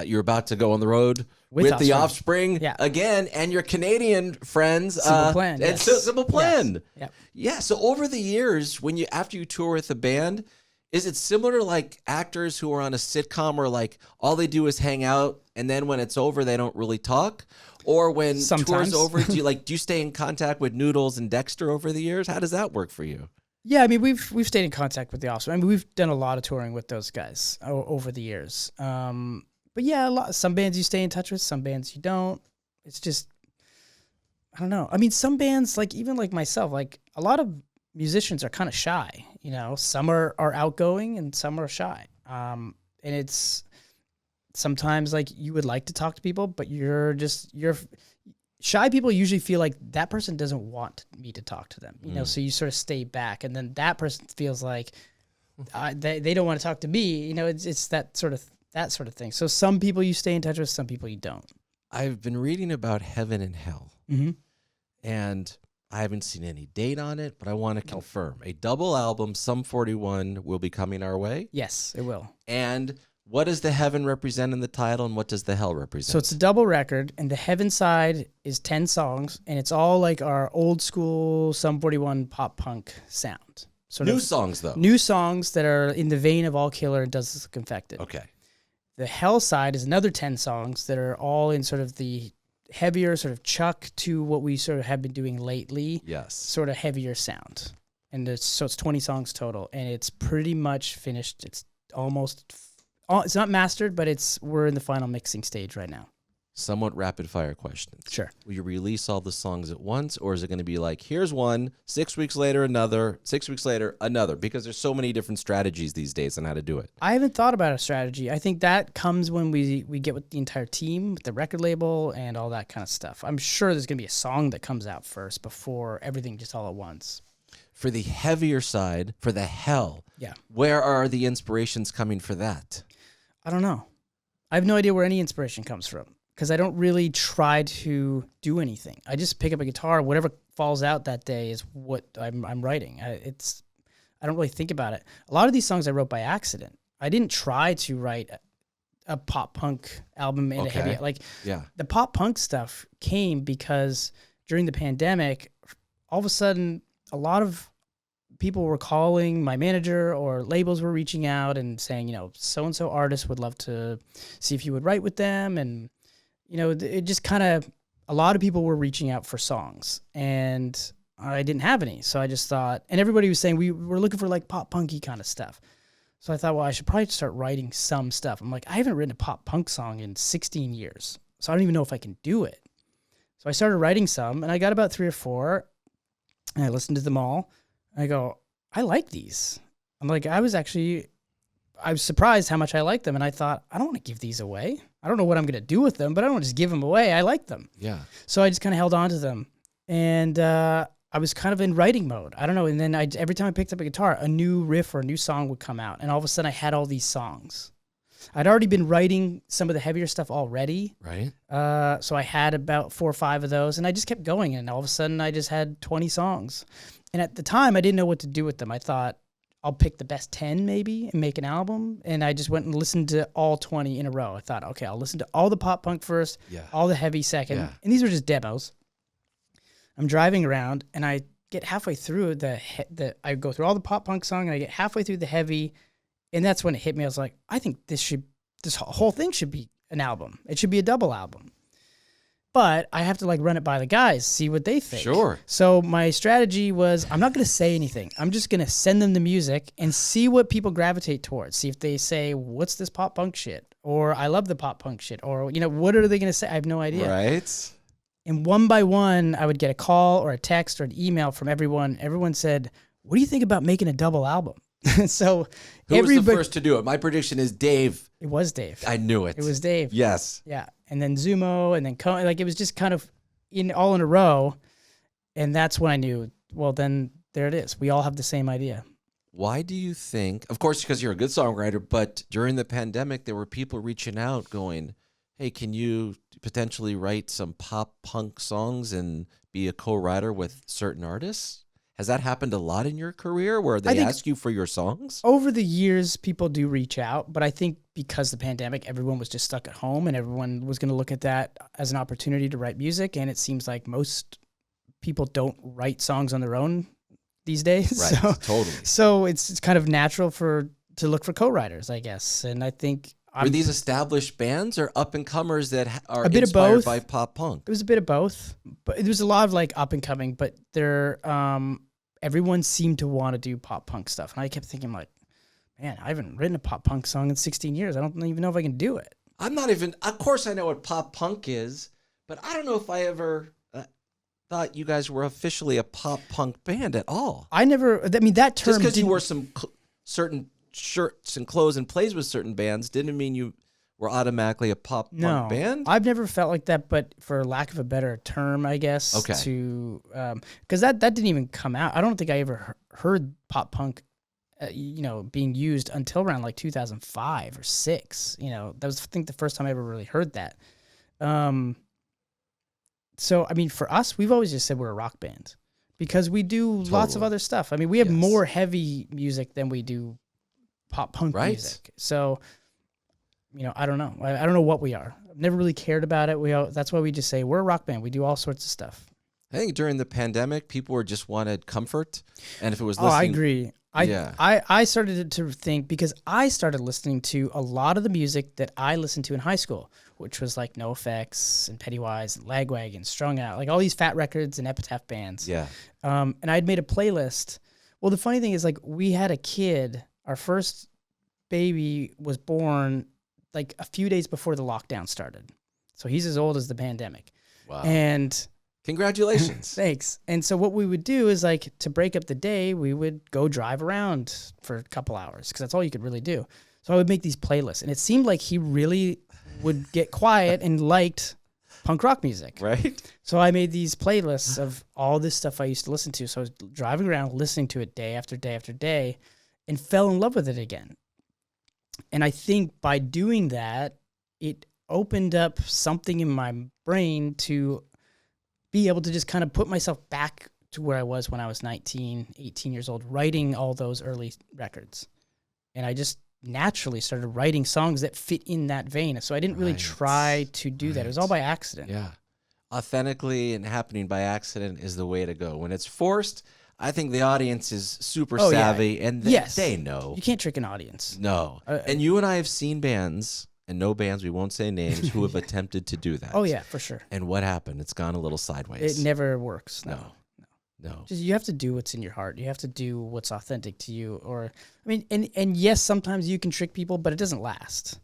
Speaker 4: you're about to go on the road with the Offspring again, and your Canadian friends.
Speaker 3: Simple Plan.
Speaker 4: And Simple Plan.
Speaker 3: Yes. Yep.
Speaker 4: Yeah. So over the years, after you tour with a band, is it similar to like actors who are on a sitcom where like all they do is hang out, and then when it's over, they don't really talk? Or when tour's over, do you stay in contact with Noodles and Dexter over the years? How does that work for you?
Speaker 3: Yeah, I mean, we've stayed in contact with the Offspring. I mean, we've done a lot of touring with those guys over the years. But yeah, some bands you stay in touch with, some bands you don't. It's just, I don't know. I mean, some bands, like even like myself, like a lot of musicians are kind of shy. Some are outgoing and some are shy. And it's sometimes like you would like to talk to people, but you're shy people usually feel like that person doesn't want me to talk to them, so you sort of stay back, and then that person feels like they don't want to talk to me. It's that sort of thing. So some people you stay in touch with, some people you don't.
Speaker 4: I've been reading about Heaven and Hell, and I haven't seen any date on it, but I want to confirm a double album, Sum 41, will be coming our way.
Speaker 3: Yes, it will.
Speaker 4: And what does the heaven represent in the title, and what does the hell represent?
Speaker 3: So it's a double record, and the heaven side is 10 songs, and it's all like our old school Sum 41 pop punk sound.
Speaker 4: Songs, though.
Speaker 3: New songs that are in the vein of All Killer and Does This Look Infected.
Speaker 4: Okay.
Speaker 3: The hell side is another 10 songs that are all in sort of the heavier sort of Chuck to what we sort of have been doing lately.
Speaker 4: Yes.
Speaker 3: Sort of heavier sound. And so it's 20 songs total, and it's pretty much finished. It's not mastered, but we're in the final mixing stage right now.
Speaker 4: Somewhat rapid fire questions.
Speaker 3: Sure.
Speaker 4: Will you release all the songs at once, or is it going to be like, here's one, 6 weeks later another, 6 weeks later another? Because there's so many different strategies these days on how to do it.
Speaker 3: I haven't thought about a strategy. I think that comes when we get with the entire team, with the record label and all that kind of stuff. I'm sure there's going to be a song that comes out first before everything just all at once.
Speaker 4: For the heavier side, for the hell, where are the inspirations coming for that?
Speaker 3: I don't know. I have no idea where any inspiration comes from because I don't really try to do anything. I just pick up a guitar. Whatever falls out that day is what I'm writing. I don't really think about it. A lot of these songs I wrote by accident. I didn't try to write a pop punk album and a heavy, like
Speaker 4: Yeah.
Speaker 3: the pop punk stuff came because during the pandemic, all of a sudden, a lot of people were calling my manager or labels were reaching out and saying, you know, so-and-so artist would love to see if you would write with them. And, you know, it just kind of, a lot of people were reaching out for songs and I didn't have any. So I just thought, and everybody was saying we were looking for like pop punky kind of stuff. So I thought, well, I should probably start writing some stuff. I'm like, I haven't written a pop punk song in 16 years. So I don't even know if I can do it. So I started writing some and I got about 3 or 4 and I listened to them all. I go, I like these. I'm like, I was surprised how much I liked them. And I thought, I don't want to give these away. I don't know what I'm going to do with them, but I don't want to just give them away. I like them.
Speaker 4: Yeah.
Speaker 3: So I just kind of held on to them. And I was kind of in writing mode. I don't know. And then every time I picked up a guitar, a new riff or a new song would come out. And all of a sudden I had all these songs. I'd already been writing some of the heavier stuff already.
Speaker 4: Right.
Speaker 3: So I had about 4 or 5 of those. And I just kept going. And all of a sudden I just had 20 songs. And at the time, I didn't know what to do with them. I thought, I'll pick the best 10 maybe and make an album. And I just went and listened to all 20 in a row. I thought, okay, I'll listen to all the pop punk first, all the heavy second.
Speaker 4: Yeah.
Speaker 3: And these were just demos. I'm driving around and I get halfway through I go through all the pop punk song and I get halfway through the heavy. And that's when it hit me. I was like, I think this whole thing should be an album. It should be a double album. But I have to like run it by the guys, see what they think.
Speaker 4: Sure.
Speaker 3: So my strategy was I'm not going to say anything. I'm just going to send them the music and see what people gravitate towards. See if they say, what's this pop punk shit? Or I love the pop punk shit. Or, you know, what are they going to say? I have no idea.
Speaker 4: Right.
Speaker 3: And one by one, I would get a call or a text or an email from everyone. Everyone said, what do you think about making a double album? So
Speaker 4: Who was the first to do it? My prediction is Dave.
Speaker 3: It was Dave.
Speaker 4: I knew it.
Speaker 3: It was Dave.
Speaker 4: Yes.
Speaker 3: Yeah. And then Zumo and then like it was just kind of all in a row. And that's when I knew, well, then there it is. We all have the same idea.
Speaker 4: Why do you think, of course, because you're a good songwriter, but during the pandemic, there were people reaching out going, hey, can you potentially write some pop punk songs and be a co-writer with certain artists? Has that happened a lot in your career where they ask you for your songs?
Speaker 3: Over the years, people do reach out, but I think because the pandemic, everyone was just stuck at home and everyone was going to look at that as an opportunity to write music. And it seems like most people don't write songs on their own these days.
Speaker 4: Right,
Speaker 3: so,
Speaker 4: totally.
Speaker 3: So it's kind of natural to look for co-writers, I guess. And I think...
Speaker 4: Were these established bands or up-and-comers that are
Speaker 3: a bit
Speaker 4: inspired
Speaker 3: of both.
Speaker 4: by pop punk?
Speaker 3: It was a bit of both, but it was a lot of like up-and-coming, but everyone seemed to want to do pop punk stuff. And I kept thinking like, man, I haven't written a pop punk song in 16 years. I don't even know if I can do it.
Speaker 4: I'm not even, of course I know what pop punk is, but I don't know if I ever thought you guys were officially a pop punk band at all.
Speaker 3: That term...
Speaker 4: Just because you wore some certain shirts and clothes and plays with certain bands didn't mean you were automatically a pop punk band?
Speaker 3: I've never felt like that, but for lack of a better term, I guess, because that didn't even come out. I don't think I ever heard pop punk, being used until around like 2005 or 6. You know, that was, I think, the first time I ever really heard that. So, I mean, for us, we've always just said we're a rock band because we do lots of other stuff. I mean, we have more heavy music than we do pop punk music. So... I don't know. I don't know what we are. I've never really cared about it. That's why we just say we're a rock band. We do all sorts of stuff.
Speaker 4: I think during the pandemic, people were just wanted comfort. And if it was listening...
Speaker 3: I agree. I started to think, because I started listening to a lot of the music that I listened to in high school, which was like No Effects and Pennywise and Lagwagon, Strung Out, like all these Fat Records and Epitaph bands.
Speaker 4: Yeah.
Speaker 3: And I'd made a playlist. Well, the funny thing is, like, we had a kid. Our first baby was born like a few days before the lockdown started. So he's as old as the pandemic.
Speaker 4: Wow.
Speaker 3: And
Speaker 4: congratulations.
Speaker 3: Thanks. And so what we would do is, like, to break up the day, we would go drive around for a couple hours because that's all you could really do. So I would make these playlists, and it seemed like he really would get quiet and liked punk rock music.
Speaker 4: Right.
Speaker 3: So I made these playlists of all this stuff I used to listen to. So I was driving around listening to it day after day after day and fell in love with it again. And I think by doing that, it opened up something in my brain to be able to just kind of put myself back to where I was when I was 19, 18 years old, writing all those early records. And I just naturally started writing songs that fit in that vein. So I didn't really try to do that. It was all by accident.
Speaker 4: Yeah. Authentically and happening by accident is the way to go. When it's forced, I think the audience is super savvy and they know.
Speaker 3: You can't trick an audience.
Speaker 4: No. And you and I have seen bands, and no bands, we won't say names, who have attempted to do that.
Speaker 3: Oh, yeah, for sure.
Speaker 4: And what happened? It's gone a little sideways.
Speaker 3: It never works. No.
Speaker 4: Just
Speaker 3: you have to do what's in your heart. You have to do what's authentic to you. Or, I mean, and yes, sometimes you can trick people, but it doesn't last.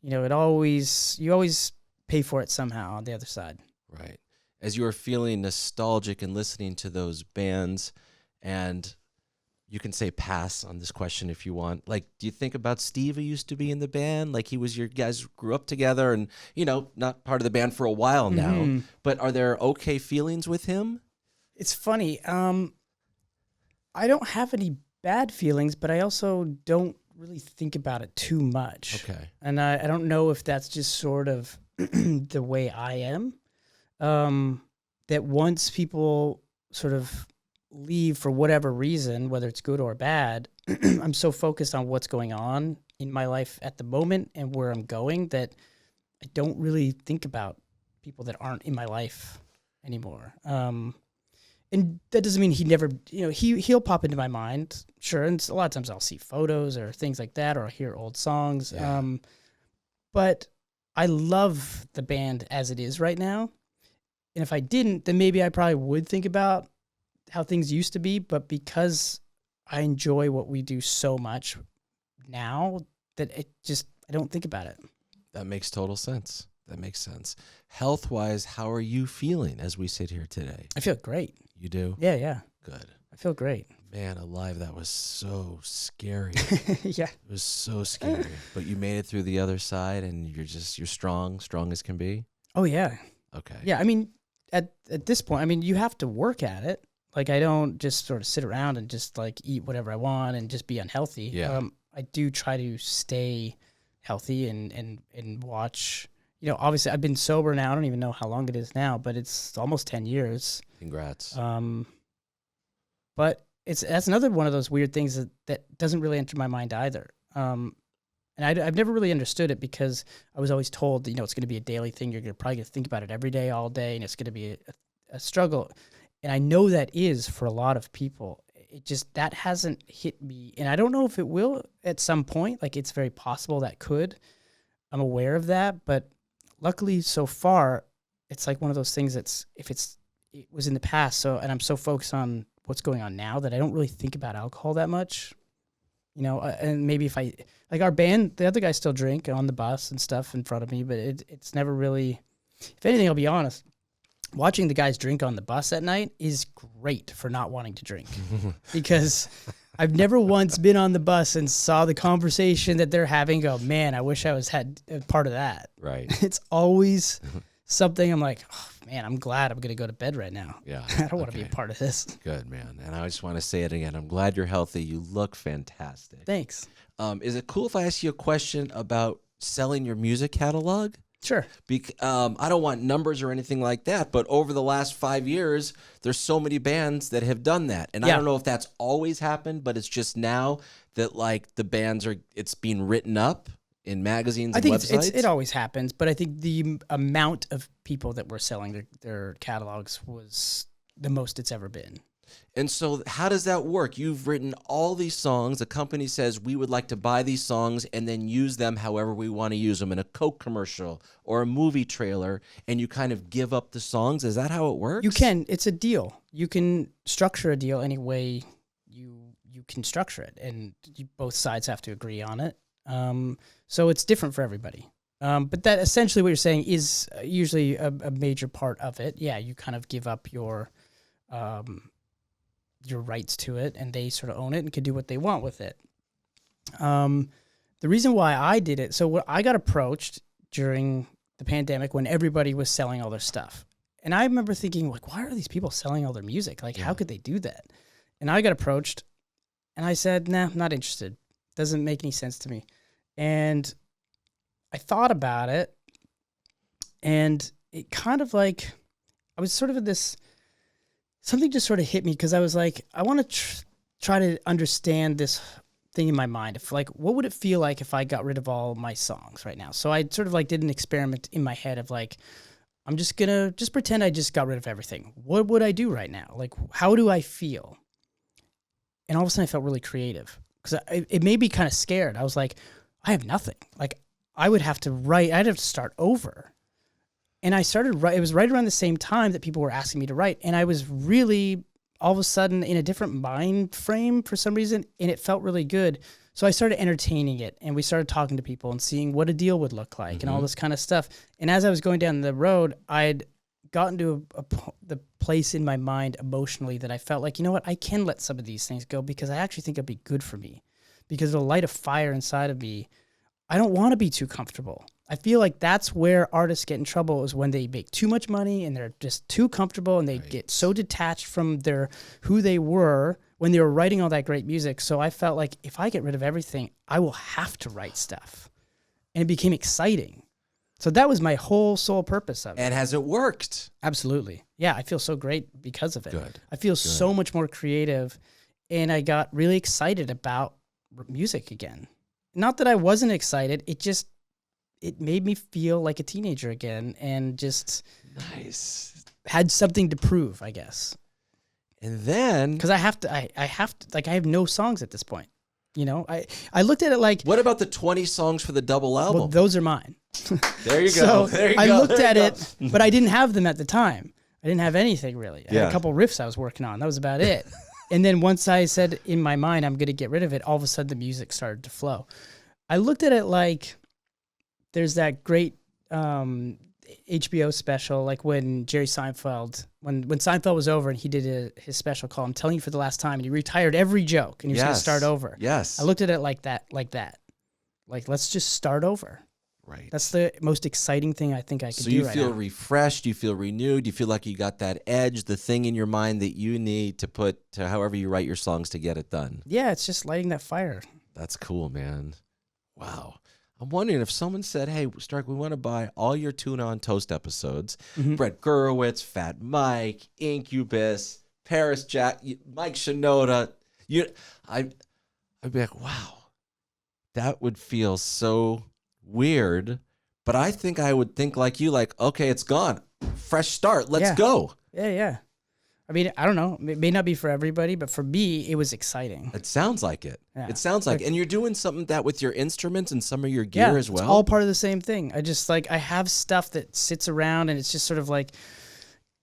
Speaker 3: You know, you always pay for it somehow on the other side.
Speaker 4: Right. As you were feeling nostalgic and listening to those bands, and you can say pass on this question if you want. Like, do you think about Steve, who used to be in the band? Like, you guys grew up together and, you know, not part of the band for a while now. But are there okay feelings with him?
Speaker 3: It's funny. I don't have any bad feelings, but I also don't really think about it too much.
Speaker 4: Okay.
Speaker 3: And I don't know if that's just sort of the way I am. That once people sort of leave for whatever reason, whether it's good or bad, I'm so focused on what's going on in my life at the moment and where I'm going that I don't really think about people that aren't in my life anymore. And that doesn't mean he never, you know, he'll pop into my mind, sure. And a lot of times I'll see photos or things like that, or I'll hear old songs.
Speaker 4: Yeah.
Speaker 3: But I love the band as it is right now. And if I didn't, then maybe I probably would think about how things used to be. But because I enjoy what we do so much now, that I don't think about it.
Speaker 4: That makes total sense. That makes sense. Health-wise, how are you feeling as we sit here today?
Speaker 3: I feel great.
Speaker 4: You do?
Speaker 3: Yeah.
Speaker 4: Good.
Speaker 3: I feel great.
Speaker 4: Man, alive, that was so scary.
Speaker 3: Yeah.
Speaker 4: It was so scary. But you made it through the other side, and you're strong as can be?
Speaker 3: Oh, yeah.
Speaker 4: Okay.
Speaker 3: Yeah, I mean, at this point, I mean, you have to work at it. Like, I don't just sort of sit around and just, like, eat whatever I want and just be unhealthy.
Speaker 4: Yeah.
Speaker 3: I do try to stay healthy and watch. You know, obviously, I've been sober now. I don't even know how long it is now, but it's almost 10 years.
Speaker 4: Congrats.
Speaker 3: But that's another one of those weird things that doesn't really enter my mind either. And I've never really understood it because I was always told, you know, it's going to be a daily thing. You're probably going to think about it every day, all day, and it's going to be a struggle. And I know that is for a lot of people. That hasn't hit me. And I don't know if it will at some point. Like, it's very possible that could. I'm aware of that. But luckily, so far, it's like one of those things it was in the past. And I'm so focused on what's going on now that I don't really think about alcohol that much. You know, and maybe if like our band, the other guys still drink on the bus and stuff in front of me, but it's never really, if anything, I'll be honest, watching the guys drink on the bus at night is great for not wanting to drink because I've never once been on the bus and saw the conversation that they're having go, man, I wish I had a part of that.
Speaker 4: Right.
Speaker 3: It's always something I'm like, oh, man, I'm glad I'm going to go to bed right now.
Speaker 4: Yeah.
Speaker 3: I don't want to be a part of this.
Speaker 4: Good, man. And I just want to say it again. I'm glad you're healthy. You look fantastic.
Speaker 3: Thanks.
Speaker 4: Is it cool if I ask you a question about selling your music catalog?
Speaker 3: Sure.
Speaker 4: I don't want numbers or anything like that, but over the last 5 years, there's so many bands that have done that. And I don't know if that's always happened, but it's just now that like the bands it's being written up in magazines and websites.
Speaker 3: I think it always happens, but I think the amount of people that were selling their catalogs was the most it's ever been.
Speaker 4: And so how does that work? You've written all these songs. The company says we would like to buy these songs and then use them however we want to use them in a Coke commercial or a movie trailer, and you kind of give up the songs. Is that how it works?
Speaker 3: You can. It's a deal. You can structure a deal any way you can structure it, and both sides have to agree on it. So it's different for everybody. But that essentially what you're saying is usually a major part of it. Yeah, you kind of give up your rights to it, and they sort of own it and can do what they want with it. The reason why I did it, so I got approached during the pandemic when everybody was selling all their stuff. And I remember thinking, like, why are these people selling all their music? Like, how could they do that? And I got approached, and I said, nah, I'm not interested. Doesn't make any sense to me. And I thought about it, and it kind of like, I was sort of in this, something just sort of hit me because I was like, I want to try to understand this thing in my mind of like, what would it feel like if I got rid of all my songs right now? So I sort of like did an experiment in my head of like, I'm just gonna just pretend I just got rid of everything. What would I do right now? Like, how do I feel? And all of a sudden I felt really creative because it made me kind of scared. I was like, I have nothing. Like I would have to write, I'd have to start over. And I started, it was right around the same time that people were asking me to write. And I was really all of a sudden in a different mind frame for some reason. And it felt really good. So I started entertaining it and we started talking to people and seeing what a deal would look like and all this kind of stuff. And as I was going down the road, I'd gotten to the place in my mind emotionally that I felt like, you know what, I can let some of these things go because I actually think it'll be good for me because it'll light a fire inside of me. I don't want to be too comfortable. I feel like that's where artists get in trouble is when they make too much money and they're just too comfortable and they get so detached from who they were when they were writing all that great music. So I felt like if I get rid of everything, I will have to write stuff. And it became exciting. So that was my whole sole purpose of it.
Speaker 4: And has it worked?
Speaker 3: Absolutely. Yeah, I feel so great because of it.
Speaker 4: Good.
Speaker 3: I feel so much more creative and I got really excited about music again. Not that I wasn't excited, it made me feel like a teenager again and just had something to prove, I guess.
Speaker 4: And then
Speaker 3: because I have to like I have no songs at this point. You know, I looked at it like,
Speaker 4: what about the 20 songs for the double album?
Speaker 3: Well, those are mine.
Speaker 4: There you go.
Speaker 3: So
Speaker 4: there you
Speaker 3: I
Speaker 4: go.
Speaker 3: looked
Speaker 4: there
Speaker 3: at
Speaker 4: you
Speaker 3: it, but I didn't have them at the time. I didn't have anything really. I had a couple riffs I was working on. That was about it. And then once I said in my mind, I'm going to get rid of it, all of a sudden the music started to flow. I looked at it like there's that great HBO special, like when Jerry Seinfeld, when Seinfeld was over and he did his special called I'm Telling You for the Last Time, and he retired every joke and he was going to start over.
Speaker 4: Yes.
Speaker 3: I looked at it like that. Like, let's just start over.
Speaker 4: Right.
Speaker 3: That's the most exciting thing I think I could do right now.
Speaker 4: So you feel refreshed, you feel renewed, you feel like you got that edge, the thing in your mind that you need to put to however you write your songs to get it done.
Speaker 3: Yeah, it's just lighting that fire.
Speaker 4: That's cool, man. Wow. I'm wondering if someone said, hey, Stryker, we want to buy all your Tuna on Toast episodes. Brett Gurewitz, Fat Mike, Incubus, Paris Jack, Mike Shinoda. I'd be like, wow, that would feel so weird. But I think I would think like you, like, okay, it's gone. Fresh start. Let's go.
Speaker 3: Yeah. I mean, I don't know. It may not be for everybody, but for me, it was exciting.
Speaker 4: It sounds like it.
Speaker 3: Yeah.
Speaker 4: It sounds like, and you're doing something that with your instruments and some of your gear as well.
Speaker 3: It's all part of the same thing. I have stuff that sits around and it's just sort of like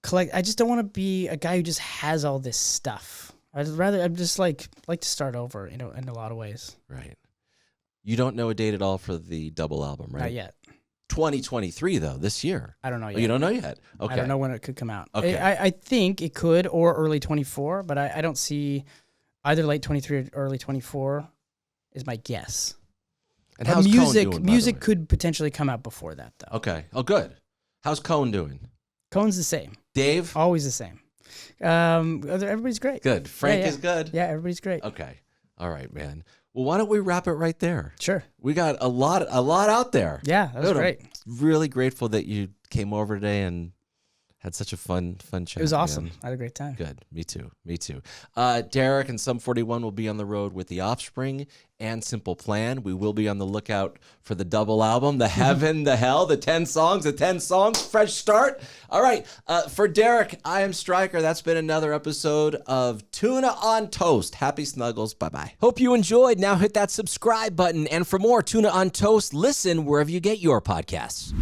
Speaker 3: collect. I just don't want to be a guy who just has all this stuff. I'm just like to start over, in a lot of ways.
Speaker 4: Right. You don't know a date at all for the double album, right?
Speaker 3: Not yet.
Speaker 4: 2023 though, this year.
Speaker 3: I don't know yet.
Speaker 4: Oh, you don't know yet. Okay.
Speaker 3: I don't know when it could come out.
Speaker 4: Okay.
Speaker 3: I think it could or early 24, but I don't see either late 23 or early 24 is my guess.
Speaker 4: And how's Cone doing, by the
Speaker 3: music
Speaker 4: way?
Speaker 3: could potentially come out before that though.
Speaker 4: Okay. Oh, good. How's Cone doing?
Speaker 3: Cone's the same.
Speaker 4: Dave?
Speaker 3: Always the same. Everybody's great.
Speaker 4: Good. Frank
Speaker 3: Yeah.
Speaker 4: is good?
Speaker 3: Yeah, everybody's great.
Speaker 4: Okay. All right, man. Well, why don't we wrap it right there?
Speaker 3: Sure.
Speaker 4: We got a lot out there.
Speaker 3: Yeah, that was
Speaker 4: Dude,
Speaker 3: great.
Speaker 4: I'm really grateful that you came over today and had such a fun chat.
Speaker 3: It was awesome.
Speaker 4: man.
Speaker 3: I had a great time.
Speaker 4: Good. Me too. Deryck and Sum 41 will be on the road with The Offspring and Simple Plan. We will be on the lookout for the double album, The Heaven, The Hell, the 10 songs, fresh start. All right. For Deryck, I am Stryker. That's been another episode of Tuna on Toast. Happy snuggles. Bye-bye. Hope you enjoyed. Now hit that subscribe button. And for more Tuna on Toast, listen wherever you get your podcasts.